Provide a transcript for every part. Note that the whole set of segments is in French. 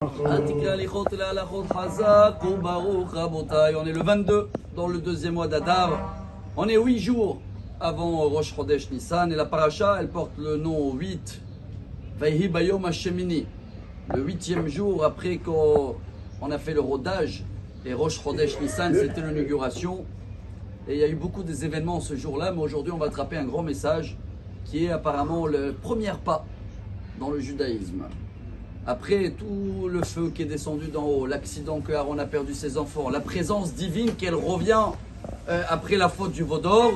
On est le 22 dans le deuxième mois d'Adar. On est 8 jours avant Rosh Chodesh Nissan et la paracha elle porte le nom 8. Vayhi Bayom Hashemini. Le 8e jour après qu'on a fait le rodage et Rosh Chodesh Nissan c'était l'inauguration. Et il y a eu beaucoup des événements ce jour-là, mais aujourd'hui on va attraper un grand message qui est apparemment le premier pas dans le judaïsme. Après tout le feu qui est descendu d'en haut, l'accident que Aaron a perdu ses enfants, la présence divine qu'elle revient après la faute du veau d'or,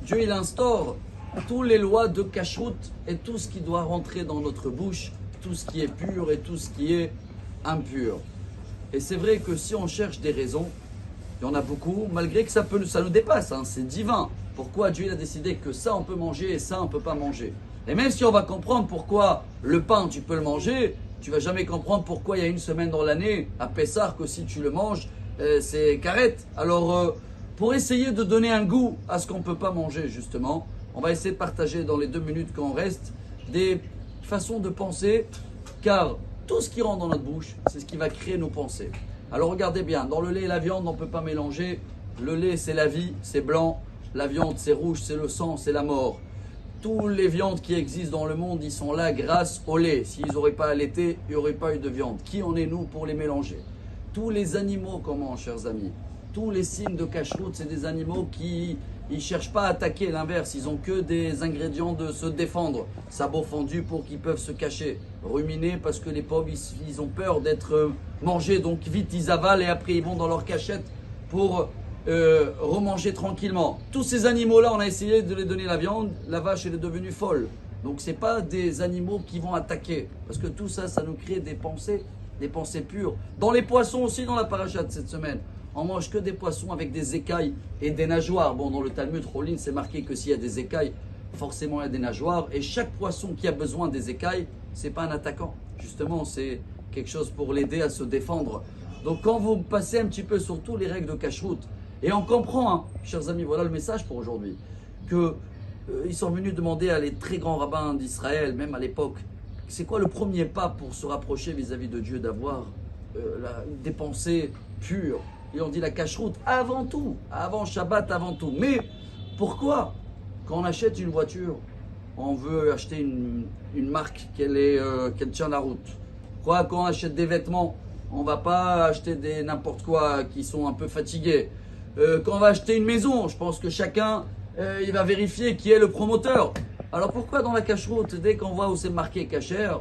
Dieu il instaure toutes les lois de kashrut et tout ce qui doit rentrer dans notre bouche, tout ce qui est pur et tout ce qui est impur. Et c'est vrai que si on cherche des raisons, il y en a beaucoup, malgré que ça nous dépasse, hein, c'est divin. Pourquoi Dieu il a décidé que ça on peut manger et ça on ne peut pas manger. Et même si on va comprendre pourquoi le pain tu peux le manger, tu vas jamais comprendre pourquoi il y a une semaine dans l'année, à Pessah, que si tu le manges, c'est carrette. Alors, pour essayer de donner un goût à ce qu'on ne peut pas manger, justement, on va essayer de partager dans les 2 minutes qu'on reste des façons de penser, car tout ce qui rentre dans notre bouche, c'est ce qui va créer nos pensées. Alors regardez bien, dans le lait et la viande, on ne peut pas mélanger. Le lait, c'est la vie, c'est blanc. La viande, c'est rouge, c'est le sang, c'est la mort. Toutes les viandes qui existent dans le monde, ils sont là grâce au lait. S'ils n'auraient pas allaité, il n'y aurait pas eu de viande. Qui en est nous pour les mélanger? Tous les animaux qu'on mange, chers amis, tous les signes de kashrut, c'est des animaux qui ne cherchent pas à attaquer, l'inverse. Ils n'ont que des ingrédients de se défendre. Sabots fendus pour qu'ils peuvent se cacher. Ruminer parce que les pauvres, ils ont peur d'être mangés. Donc vite, ils avalent et après, ils vont dans leur cachette pour remanger tranquillement. Tous ces animaux-là, on a essayé de les donner la viande. La vache, elle est devenue folle. Donc, ce n'est pas des animaux qui vont attaquer. Parce que tout ça, ça nous crée des pensées pures. Dans les poissons aussi, dans la paracha de cette semaine, on mange que des poissons avec des écailles et des nageoires. Bon, dans le Talmud, Rolin, c'est marqué que s'il y a des écailles, forcément il y a des nageoires. Et chaque poisson qui a besoin des écailles, ce n'est pas un attaquant. Justement, c'est quelque chose pour l'aider à se défendre. Donc, quand vous passez un petit peu sur toutes les règles de kashrut, et on comprend, hein, chers amis, voilà le message pour aujourd'hui, qu'ils sont venus demander à les très grands rabbins d'Israël, même à l'époque, c'est quoi le premier pas pour se rapprocher vis-à-vis de Dieu, d'avoir des pensées pures. Et on dit la kashrut avant tout, avant Shabbat, avant tout. Mais pourquoi, quand on achète une voiture, on veut acheter une marque qu'elle tient la route? Pourquoi, quand on achète des vêtements, on ne va pas acheter n'importe quoi qui sont un peu fatigués? Quand on va acheter une maison, je pense que chacun il va vérifier qui est le promoteur. Alors pourquoi dans la kashrut, dès qu'on voit où c'est marqué kasher,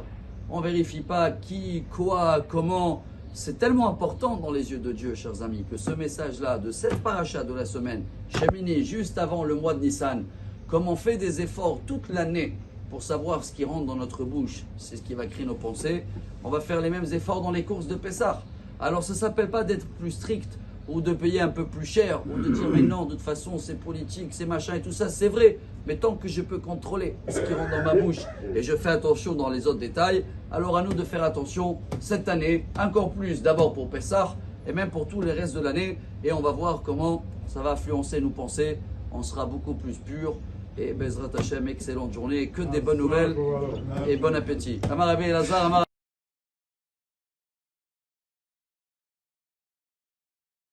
on ne vérifie pas qui, quoi, comment? C'est tellement important dans les yeux de Dieu, chers amis, que ce message-là, de cette paracha de la semaine, Shemini, juste avant le mois de Nissan, comme on fait des efforts toute l'année pour savoir ce qui rentre dans notre bouche, c'est ce qui va créer nos pensées, on va faire les mêmes efforts dans les courses de Pessah. Alors ça ne s'appelle pas d'être plus strict, ou de payer un peu plus cher, ou de dire mais non, de toute façon c'est politique, c'est machin et tout ça, c'est vrai, mais tant que je peux contrôler ce qui rentre dans ma bouche et je fais attention dans les autres détails, alors à nous de faire attention cette année, encore plus, d'abord pour Pessah et même pour tous les restes de l'année, et on va voir comment ça va influencer nos pensées, on sera beaucoup plus pur, et Bezrat Hashem, excellente journée, que des bonnes nouvelles et bon appétit.